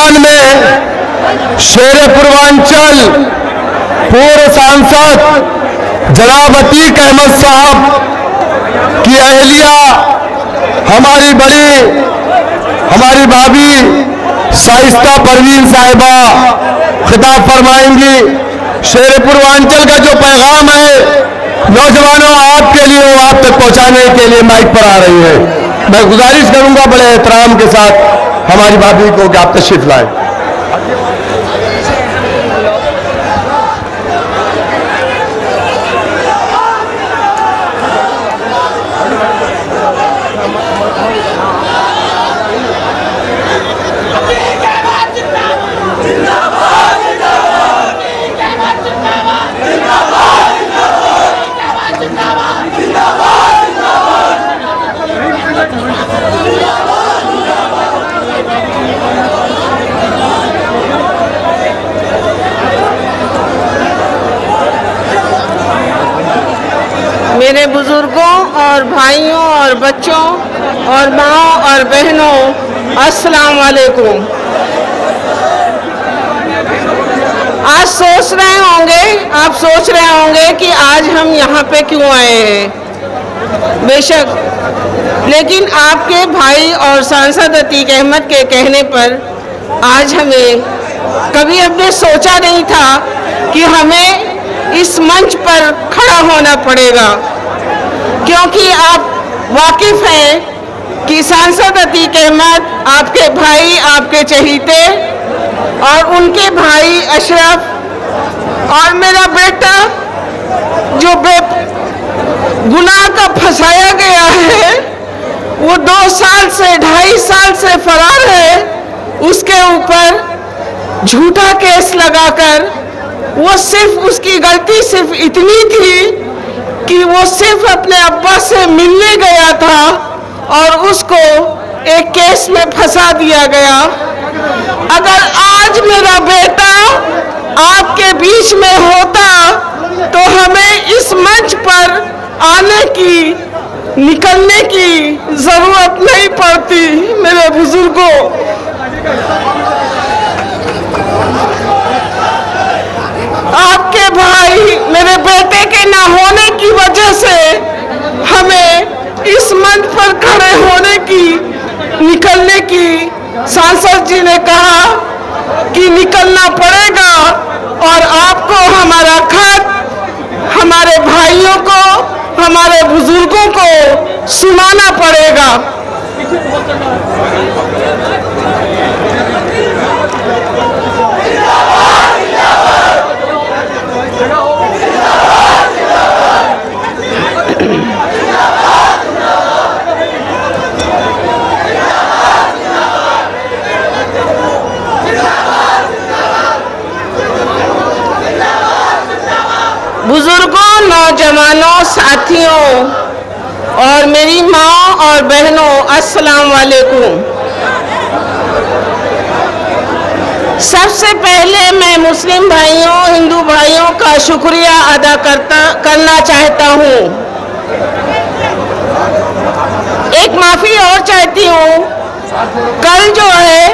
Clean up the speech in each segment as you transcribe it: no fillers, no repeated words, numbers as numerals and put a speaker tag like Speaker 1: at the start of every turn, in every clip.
Speaker 1: मैदान में शेर पूर्वांचल पूर्व सांसद जनाब अतीक अहमद साहब की अहलिया हमारी भाभी शाइस्ता परवीन साहिबा खिताब फरमाएंगी। शेर पूर्वांचल का जो पैगाम है नौजवानों आपके लिए, वो आप तक पहुंचाने के लिए माइक पर आ रही है। मैं गुजारिश करूंगा बड़े एहतराम के साथ हमारी भाभी को कि आप तशरीफ लाएं।
Speaker 2: मेरे बुजुर्गों और भाइयों और बच्चों और माँओं और बहनों, अस्सलाम वालेकुम। आज आप सोच रहे होंगे कि आज हम यहाँ पे क्यों आए हैं। बेशक, लेकिन आपके भाई और सांसद अतीक अहमद के कहने पर आज हमें कभी हमने सोचा नहीं था कि हमें इस मंच पर खड़ा होना पड़ेगा, क्योंकि आप वाकिफ हैं कि सांसद अतीक अहमद आपके भाई, आपके चहीते और उनके भाई अशरफ और मेरा बेटा जो गुनाह का फंसाया गया है, वो 2.5 साल से फरार है। उसके ऊपर झूठा केस लगाकर उसकी गलती सिर्फ इतनी थी कि वो सिर्फ अपने अब्बा से मिलने गया था और उसको एक केस में फंसा दिया गया। अगर आज मेरा बेटा आपके बीच में होता तो हमें इस मंच पर निकलने की जरूरत नहीं पड़ती। मेरे बुजुर्गों, आपके भाई मेरे बेटे के ना होने की वजह से हमें इस मंच पर खड़े निकलने की सांसद जी ने कहा कि निकलना पड़ेगा और आपको हमारा खत हमारे भाइयों को, हमारे बुजुर्गों को सुनाना पड़ेगा। बुजुर्गों, नौजवानों, साथियों और मेरी माँ और बहनों, अस्सलाम वालेकुम। सबसे पहले मैं मुस्लिम भाइयों, हिंदू भाइयों का शुक्रिया अदा करना चाहता हूँ। एक माफ़ी और चाहती हूँ। कल जो है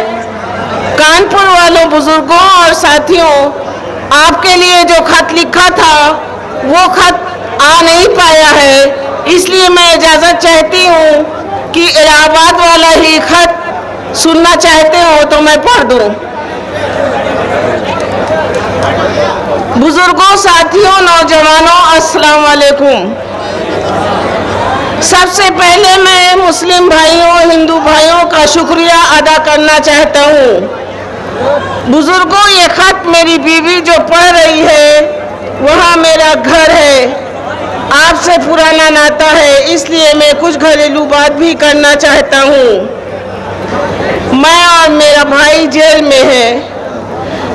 Speaker 2: कानपुर वालों बुजुर्गों और साथियों, आपके लिए जो खत लिखा था वो खत आ नहीं पाया है, इसलिए मैं इजाज़त चाहती हूँ कि इलाहाबाद वाला ही खत सुनना चाहते हो तो मैं पढ़ दूँ। बुजुर्गों, साथियों, नौजवानों, अस्सलाम वालेकुम। सबसे पहले मैं मुस्लिम भाइयों, हिंदू भाइयों का शुक्रिया अदा करना चाहता हूँ। बुजुर्गों, ये खत मेरी बीवी जो पढ़ रही है, वहाँ मेरा घर है, आपसे पुराना नाता है, इसलिए मैं कुछ घरेलू बात भी करना चाहता हूँ। मैं और मेरा भाई जेल में है।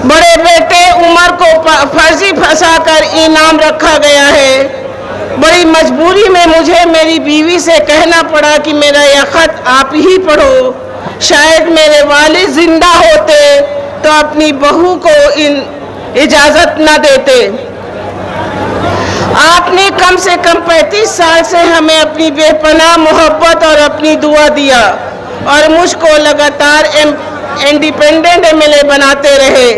Speaker 2: बड़े बेटे उमर को फर्जी फंसाकर इनाम रखा गया है। बड़ी मजबूरी में मुझे मेरी बीवी से कहना पड़ा कि मेरा यह खत आप ही पढ़ो। शायद मेरे वालिद जिंदा होते तो अपनी बहू को इजाज़त न देते। आपने कम से कम 35 साल से हमें अपनी बेपनाह मोहब्बत और अपनी दुआ दिया और मुझको लगातार इंडिपेंडेंट एमएलए बनाते रहे,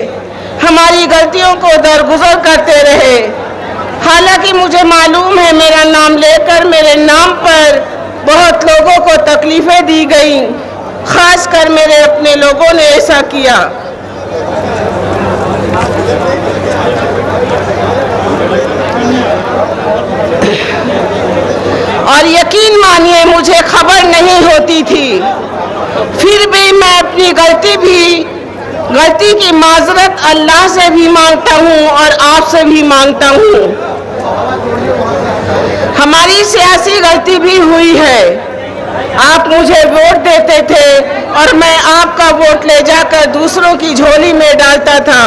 Speaker 2: हमारी गलतियों को दरगुजर करते रहे। हालांकि मुझे मालूम है मेरा नाम लेकर मेरे नाम पर बहुत लोगों को तकलीफें दी गई, खासकर मेरे अपने लोगों ने ऐसा किया। और यकीन मानिए मुझे खबर नहीं होती थी, फिर भी मैं अपनी गलती की माजरत अल्लाह से भी मांगता हूँ और आपसे भी मांगता हूँ। हमारी सियासी गलती भी हुई है। आप मुझे वोट देते थे और मैं आपका वोट ले जाकर दूसरों की झोली में डालता था।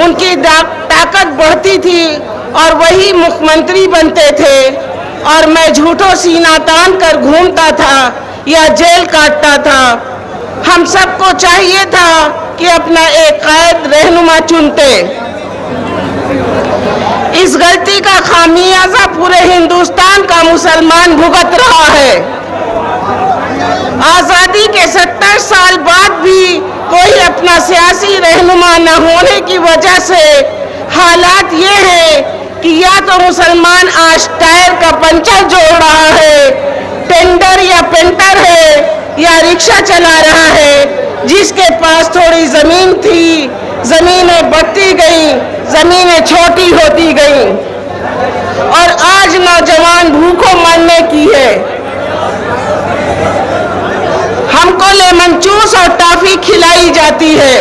Speaker 2: उनकी ताकत बढ़ती थी और वही मुख्यमंत्री बनते थे और मैं झूठों सीना तान कर घूमता था या जेल काटता था। हम सबको चाहिए था कि अपना एक कायद रहनुमा चुनते। इस गलती का खामियाजा पूरे हिंदुस्तान का मुसलमान भुगत रहा है। आज़ादी के 70 साल बाद भी कोई अपना सियासी रहनुमा न होने की वजह से हालात ये है कि या तो मुसलमान आज टायर का पंचर जोड़ रहा है, टेंडर या पेंटर है, या रिक्शा चला रहा है। जिसके पास थोड़ी जमीन थी, जमीनें बढ़ती गई, जमीनें छोटी होती गई और आज नौजवान भूखों मरने की है। हमको लेमन जूस और टॉफी खिलाई जाती है,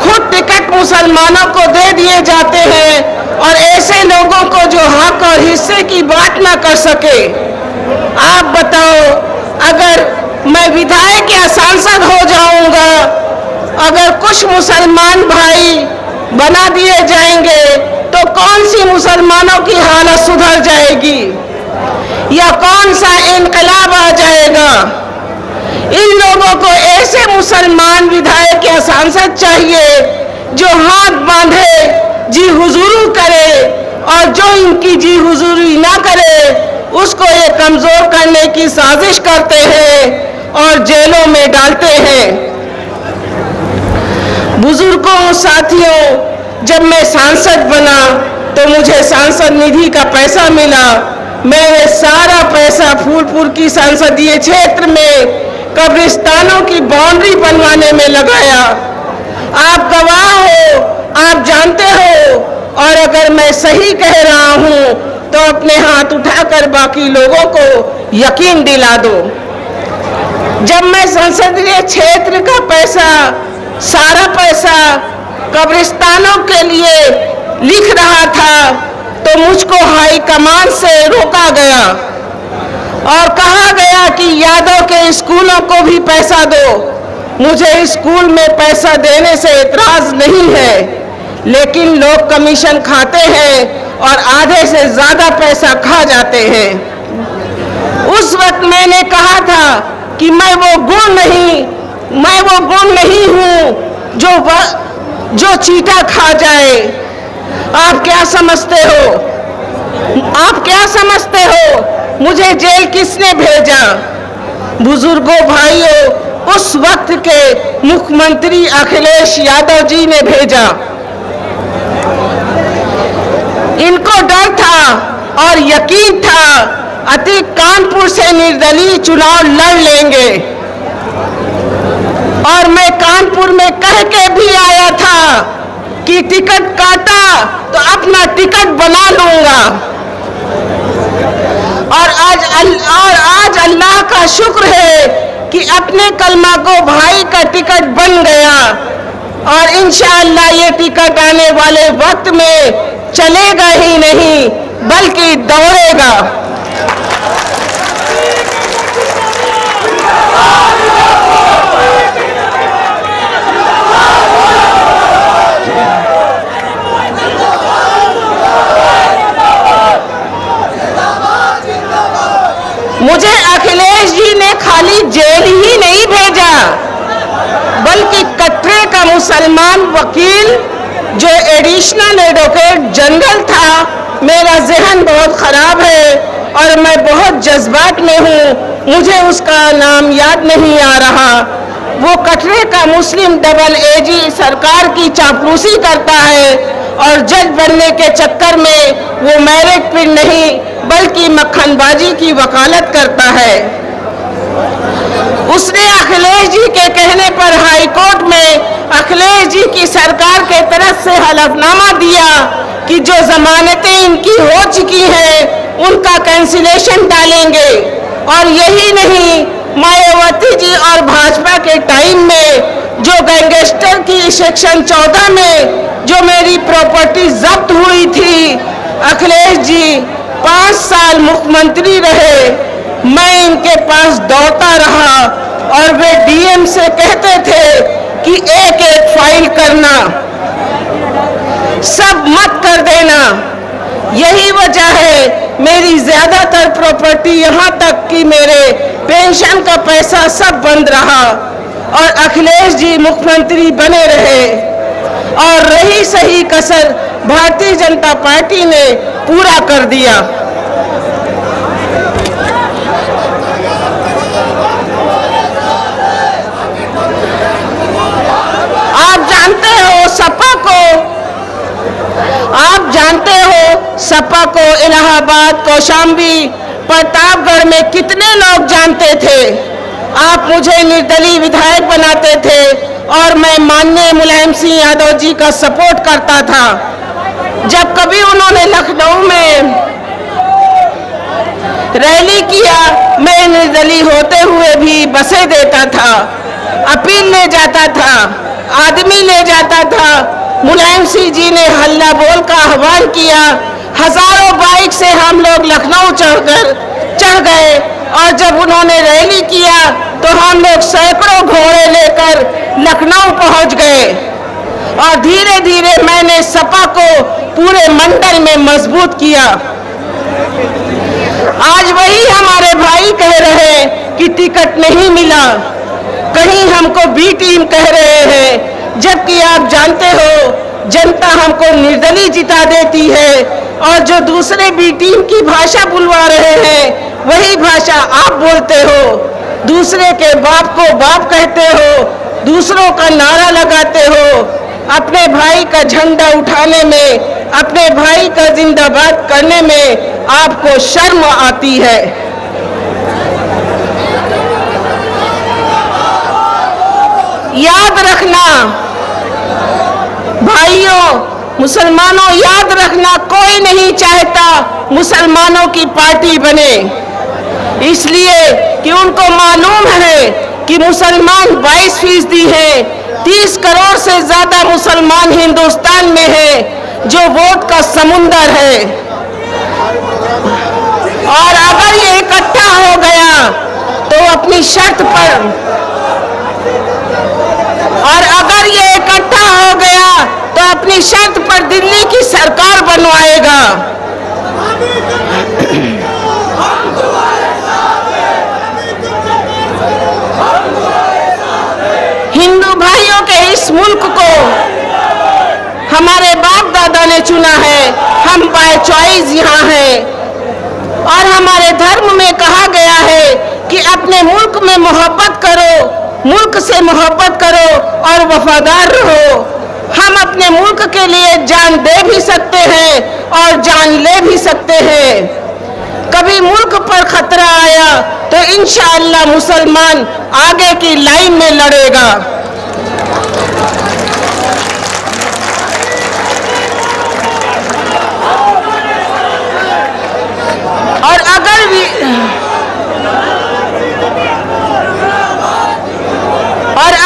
Speaker 2: खुद टिकट मुसलमानों को दे दिए जाते हैं और ऐसे लोगों को जो हक और हिस्से की बात ना कर सके। आप बताओ, अगर मैं विधायक या सांसद हो जाऊंगा, अगर कुछ मुसलमान भाई बना दिए जाएंगे तो कौन सी मुसलमानों की हालत सुधर जाएगी या कौन सा इनकलाब आ जाएगा। इन लोगों को ऐसे मुसलमान विधायक या सांसद चाहिए जो हाथ बांधे, जी हुजूरी करे, और जो इनकी जी हुजूरी ना करे उसको ये कमजोर करने की साजिश करते हैं और जेलों में डालते हैं। बुजुर्गों, साथियों, जब मैं सांसद बना तो मुझे सांसद निधि का पैसा मिला। मैंने सारा पैसा फूलपुर की संसदीय क्षेत्र में कब्रिस्तानों की बाउंड्री बनवाने में लगाया। आप गवाह हो, आप जानते हो, और अगर मैं सही कह रहा हूं तो अपने हाथ उठाकर बाकी लोगों को यकीन दिला दो। जब मैं संसदीय क्षेत्र का पैसा, सारा पैसा कब्रिस्तानों के लिए लिख रहा था तो मुझको हाई कमान से रोका गया और कहा गया कि यादव के स्कूलों को भी पैसा दो। मुझे स्कूल में पैसा देने से इतराज नहीं है, लेकिन लोग कमीशन खाते हैं और आधे से ज्यादा पैसा खा जाते हैं। उस वक्त मैंने कहा था कि मैं वो गुण नहीं हूं जो चीटा खा जाए। आप क्या समझते हो? आप क्या समझते हो? मुझे जेल किसने भेजा? बुजुर्गों, भाइयों, उस वक्त के मुख्यमंत्री अखिलेश यादव जी ने भेजा। इनको डर था और यकीन था अति कानपुर से निर्दलीय चुनाव लड़ लेंगे, और मैं कानपुर में कह के भी आया था कि टिकट काटा तो अपना टिकट बना लूंगा। और आज अल्लाह का शुक्र है कि अपने कलमा को भाई का टिकट बन गया, और इंशाअल्लाह ये टिकट आने वाले वक्त में चलेगा ही नहीं बल्कि दौड़ेगा। मुझे अखिलेश जी ने खाली जेल ही नहीं भेजा, बल्कि कटरे का मुसलमान वकील जो एडिशनल एडवोकेट जनरल था, मेरा जहन बहुत खराब है और मैं बहुत जज्बात में हूँ, मुझे उसका नाम याद नहीं आ रहा। वो कटरे का मुस्लिम डबल एजी सरकार की चापलूसी करता है और जज बनने के चक्कर में वो मेरिट पे नहीं बल्कि मक्खनबाजी की वकालत करता है। उसने अखिलेश जी के कहने पर हाई कोर्ट में अखिलेश जी की सरकार के तरफ से हलफनामा दिया कि जो जमानतें इनकी हो चुकी हैं उनका कैंसिलेशन डालेंगे। और यही नहीं, मायावती जी और भाजपा के टाइम में जो गैंगस्टर की सेक्शन 14 में जो मेरी प्रॉपर्टी जब्त हुई थी, अखिलेश जी 5 साल मुख्यमंत्री रहे, मैं इनके पास दौड़ता रहा और वे डीएम से कहते थे कि एक एक फाइल करना, सब मत कर देना। यही वजह है मेरी ज्यादातर प्रॉपर्टी यहाँ तक कि मेरे पेंशन का पैसा सब बंद रहा और अखिलेश जी मुख्यमंत्री बने रहे। और रही सही कसर भारतीय जनता पार्टी ने पूरा कर दिया। आप जानते हो सपा को इलाहाबाद, कौशाम्बी, प्रतापगढ़ में कितने लोग जानते थे। आप मुझे निर्दलीय विधायक बनाते थे और मैं माननीय मुलायम सिंह यादव जी का सपोर्ट करता था। जब कभी उन्होंने लखनऊ में रैली किया, मैं निर्दलीय होते हुए भी बसें देता था, अपील ले जाता था, आदमी ले जाता था। मुलायम सिंह जी ने हल्ला बोल का आह्वान किया, हजारों बाइक से हम लोग लखनऊ चढ़ गए और जब उन्होंने रैली किया तो हम लोग सैकड़ों घोड़े लेकर लखनऊ पहुंच गए और धीरे धीरे मैंने सपा को पूरे मंडल में मजबूत किया। आज वही हमारे भाई कह रहे हैं कि टिकट नहीं मिला, कहीं हमको बी टीम कह रहे हैं, जबकि आप जानते हो जनता हमको निर्दलीय जिता देती है और जो दूसरे बी टीम की भाषा बुलवा रहे हैं वही भाषा आप बोलते हो। दूसरे के बाप को बाप कहते हो, दूसरों का नारा लगाते हो, अपने भाई का झंडा उठाने में, अपने भाई का जिंदाबाद करने में आपको शर्म आती है। याद रखना भाइयों, मुसलमानों, याद रखना, कोई नहीं चाहता मुसलमानों की पार्टी बने, इसलिए कि उनको मालूम है कि मुसलमान 22% है, 30 करोड़ से ज्यादा मुसलमान हिंदुस्तान में है जो वोट का समुंदर है। और अगर ये इकट्ठा हो गया तो अपनी शर्त पर, और अगर ये इकट्ठा हो गया तो अपनी शर्त पर दिल्ली की सरकार बनवाएगा। हिंदू भाइयों के इस मुल्क को हमारे बाप दादा ने चुना है, हम बाय चॉइस यहाँ हैं और हमारे धर्म में कहा गया है कि अपने मुल्क में मोहब्बत करो, मुल्क से मोहब्बत करो और वफादार रहो। हम अपने मुल्क के लिए जान दे भी सकते हैं और जान ले भी सकते हैं। कभी मुल्क पर खतरा आया तो इंशाअल्लाह मुसलमान आगे की लाइन में लड़ेगा। और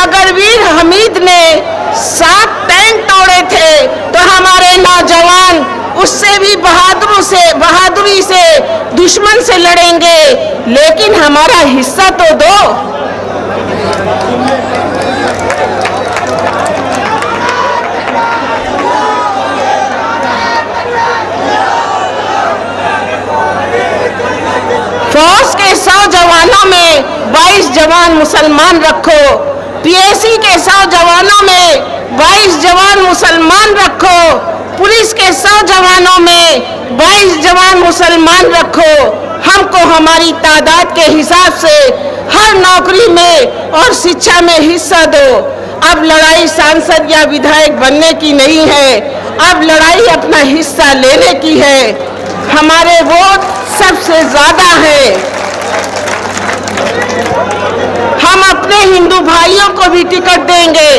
Speaker 2: अगर वीर हमीद ने 7 टैंक तोड़े थे तो हमारे नौजवान उससे भी बहादुरी से दुश्मन से लड़ेंगे, लेकिन हमारा हिस्सा तो दो। फौज के 100 जवानों में 22 जवान मुसलमान रखो, पीएसी के 100 जवानों में 22 जवान मुसलमान रखो, पुलिस के 100 जवानों में 22 जवान मुसलमान रखो। हमको हमारी तादाद के हिसाब से हर नौकरी में और शिक्षा में हिस्सा दो। अब लड़ाई सांसद या विधायक बनने की नहीं है, अब लड़ाई अपना हिस्सा लेने की है। हमारे वोट सबसे ज्यादा है। हम अपने हिंदू भाइयों को भी टिकट देंगे,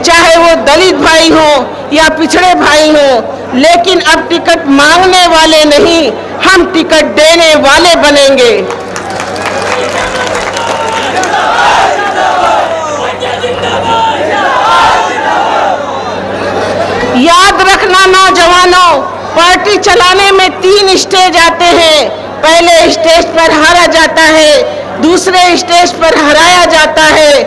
Speaker 2: चाहे वो दलित भाई हो या पिछड़े भाई हो, लेकिन अब टिकट मांगने वाले नहीं, हम टिकट देने वाले बनेंगे। याद रखना नौजवानों, पार्टी चलाने में 3 स्टेज आते हैं। पहले स्टेज पर हारा जाता है, दूसरे स्टेज पर हराया जाता है,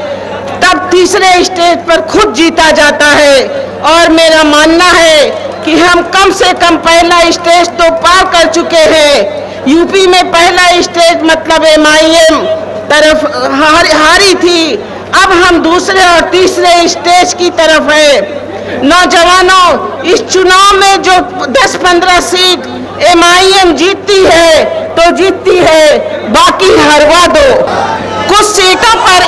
Speaker 2: तब तीसरे स्टेज पर खुद जीता जाता है। और मेरा मानना है कि हम कम से कम पहला स्टेज तो पार कर चुके हैं। यूपी में पहला स्टेज मतलब MIM तरफ हारी थी, अब हम दूसरे और तीसरे स्टेज की तरफ है। नौजवानों, इस चुनाव में जो 10-15 सीट MIM जीतती है तो जीतती है, बाकी हरवा दो। कुछ सीटों पर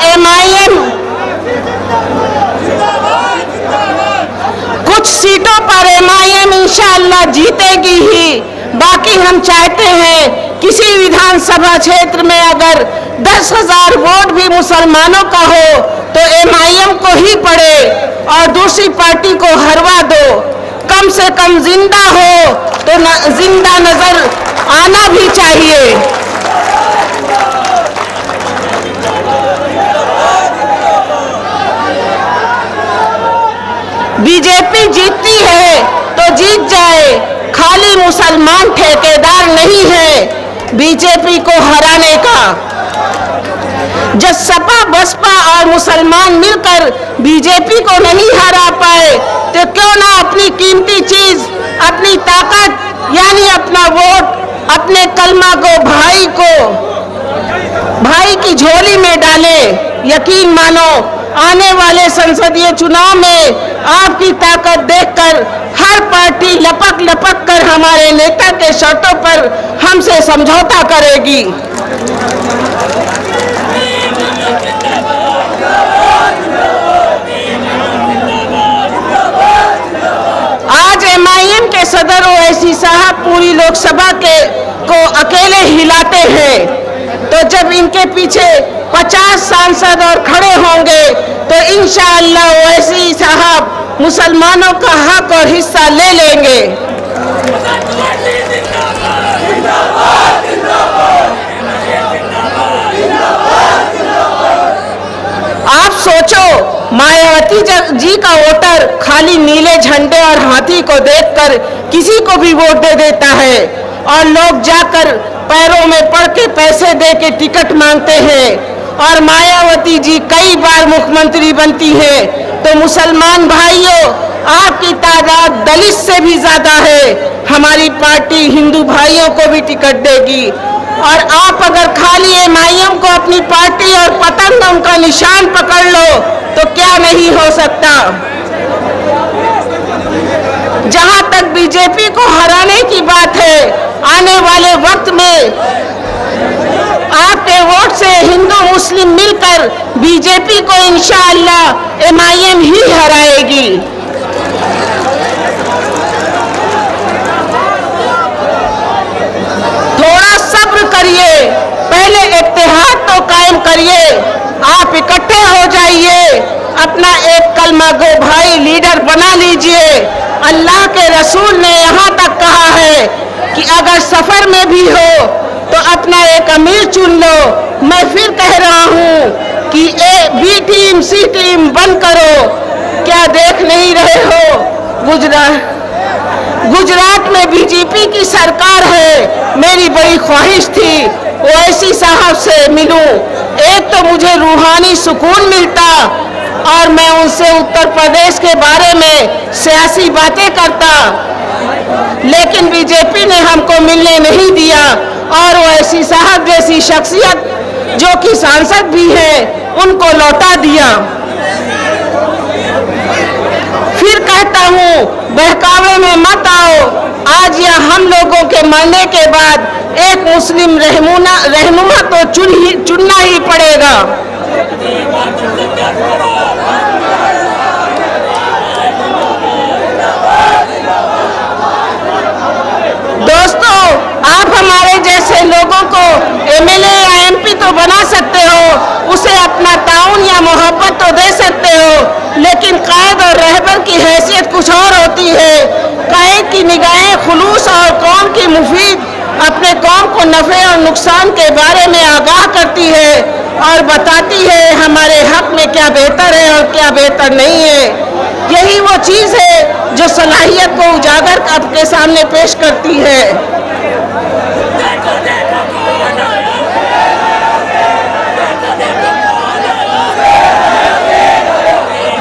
Speaker 2: MIM इंशाअल्लाह जीतेगी ही। बाकी हम चाहते हैं किसी विधानसभा क्षेत्र में अगर 10,000 वोट भी मुसलमानों का हो तो MIM को ही पड़े और दूसरी पार्टी को हरवा दो। कम से कम जिंदा हो तो जिंदा नजर आना भी चाहिए। बीजेपी जीतती है तो जीत जाए, खाली मुसलमान ठेकेदार नहीं है बीजेपी को हराने का। जब सपा बसपा और मुसलमान मिलकर बीजेपी को नहीं हरा पाए तो क्यों ना अपनी कीमती चीज, अपनी ताकत यानी अपना वोट, अपने कलमा को भाई की झोली में डाले। यकीन मानो आने वाले संसदीय चुनाव में आपकी ताकत देखकर हर पार्टी लपक कर हमारे नेता के शर्तों पर हमसे समझौता करेगी। आज MIM के सदर ओवैसी साहब पूरी लोकसभा को अकेले हिलाते हैं, तो जब इनके पीछे 50 सांसद और खड़े होंगे तो इंशाअल्लाह ओवैसी साहब मुसलमानों का हक और हिस्सा ले लेंगे। आप सोचो, मायावती जी का वोटर खाली नीले झंडे और हाथी को देखकर किसी को भी वोट दे देता है और लोग जाकर पैरों में पड़ के पैसे दे के टिकट मांगते हैं। और मायावती जी कई बार मुख्यमंत्री बनती है तो मुसलमान भाइयों, आपकी तादाद दलित से भी ज्यादा है। हमारी पार्टी हिंदू भाइयों को भी टिकट देगी और आप अगर खाली MIM को अपनी पार्टी और पतंग उनका निशान पकड़ लो तो क्या नहीं हो सकता। जहां तक बीजेपी को हराने की बात है, आने वाले वक्त में आपके वोट से हिंदू मुस्लिम मिलकर बीजेपी को इंशाअल्लाह MIM ही हराएगी। थोड़ा सब्र करिए, पहले इत्तेहाद तो कायम करिए। आप इकट्ठे हो जाइए, अपना एक कलमा गो भाई लीडर बना लीजिए। अल्लाह के रसूल ने यहाँ तक कहा है कि अगर सफर में भी हो तो अपना एक अमीर चुन लो। मैं फिर कह रहा हूँ कि B टीम C टीम बंद करो। क्या देख नहीं रहे हो, गुजरात में बीजेपी की सरकार है। मेरी बड़ी ख्वाहिश थी ओवैसी साहब से मिलूं, एक तो मुझे रूहानी सुकून मिलता और मैं उनसे उत्तर प्रदेश के बारे में सियासी बातें करता, लेकिन बीजेपी ने हमको मिलने नहीं दिया और ओवैसी साहब जैसी शख्सियत जो कि सांसद भी है उनको लौटा दिया। फिर कहता हूँ, बहकावे में मत आओ। आज या हम लोगों के मरने के बाद एक मुस्लिम रहनुमा तो चुनना ही पड़ेगा। दोस्तों, आप हमारे जैसे लोगों को एमएलए या एमपी तो बना सकते हो, उसे अपना ताउन या मोहब्बत तो दे सकते हो, लेकिन कायद और रहबर की हैसियत कुछ और होती है। कायद की निगाहें खुलूस और कौम की मुफीद, अपने कौम को नफ़े और नुकसान के बारे में आगाह करती है और बताती है हमारे हक में क्या बेहतर है और क्या बेहतर नहीं है। यही वो चीज़ है जो सलाहियत को उजागर आपके सामने पेश करती है।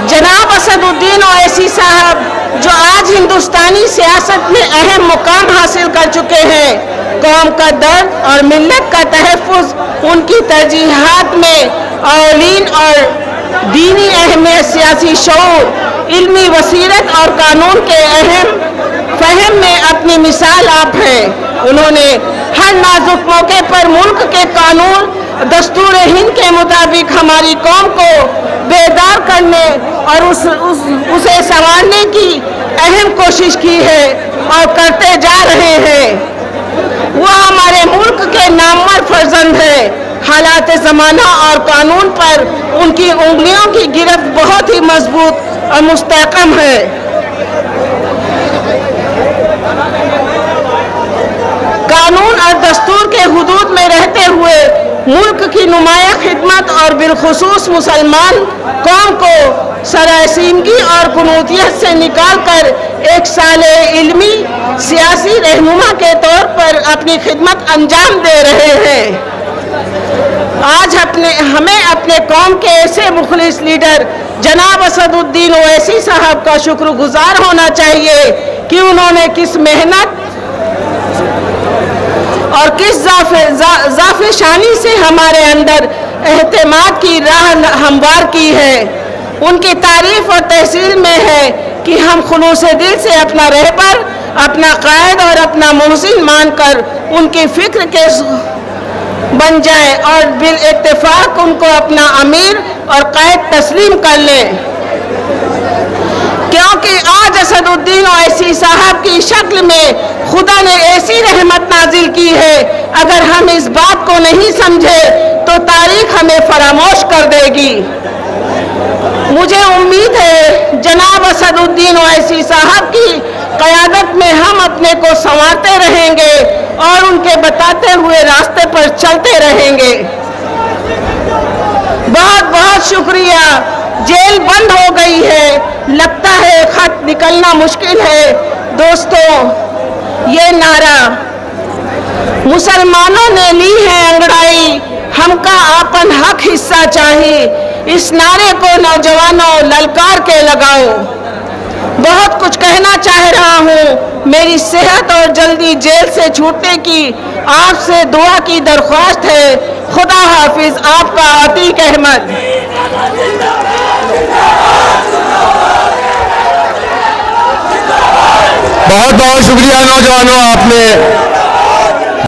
Speaker 2: जनाब असदुद्दीन ओवैसी साहब, जो आज हिंदुस्तानी सियासत में अहम मुकाम हासिल कर चुके हैं, कौम का दर्द और मिल्लत का तहफ़्फ़ुज़ उनकी तरजीहात में औलीन और दीनी अहमियत, सियासी शऊर, इल्मी बसीरत और कानून के अहम फहम में अपनी मिसाल आप हैं। उन्होंने हर नाजुक मौके पर मुल्क के कानून दस्तूर हिंद के मुताबिक हमारी कौम को बेदार करने और उसे संवारने की अहम कोशिश की है और करते जा रहे हैं। वह हमारे मुल्क के नामवर फर्जंद हैं। हालात ज़माना और कानून पर उनकी उंगलियों की गिरफ्त बहुत ही मजबूत और मुस्तहकम है। कानून और दस्तूर के हुदूद में रहते हुए मुल्क की नुमाया खिदमत और बिलखुसूस मुसलमान कौम को सरासीमगी और कुनूतियत से निकालकर एक साले इल्मी सियासी रहनुमा के तौर पर अपनी खिदमत अंजाम दे रहे हैं। आज हमें अपने कौम के ऐसे मुखलिस लीडर जनाब असदुद्दीन ओवैसी साहब का शुक्रगुजार होना चाहिए कि उन्होंने किस मेहनत और किस जाफेशानी से हमारे अंदर एहतिमाद की राह हमवार की है। उनकी तारीफ और तहसील में है कि हम खुलूस दिल से अपना रहबर, अपना कायद और अपना मोहसिन मानकर उनकी फिक्र के बन जाए और बिल इत्तेफाक उनको अपना अमीर और कायद तस्लीम कर लें, क्योंकि आज असदुद्दीन ओवैसी साहब की शक्ल में खुदा ने ऐसी रहमत नाजिल की है, अगर हम इस बात को नहीं समझे तो तारीख हमें फरामोश कर देगी। मुझे उम्मीद है जनाब असदुद्दीन ओवैसी साहब की क़यादत में हम अपने को संवारते रहेंगे और उनके बताते हुए रास्ते पर चलते रहेंगे। बहुत बहुत शुक्रिया। जेल बंद हो गई है, लगता है खत निकलना मुश्किल है। दोस्तों, ये नारा मुसलमानों ने ली है अंगड़ाई, हमका आपन हक हिस्सा चाहिए। इस नारे को नौजवानों ललकार के लगाओ। बहुत कुछ कहना चाह रहा हूँ। मेरी सेहत और जल्दी जेल से छूटने की आपसे दुआ की दरख्वास्त है। खुदा हाफिज, आपका अतीक अहमद।
Speaker 1: बहुत बहुत शुक्रिया नौजवानों, आपने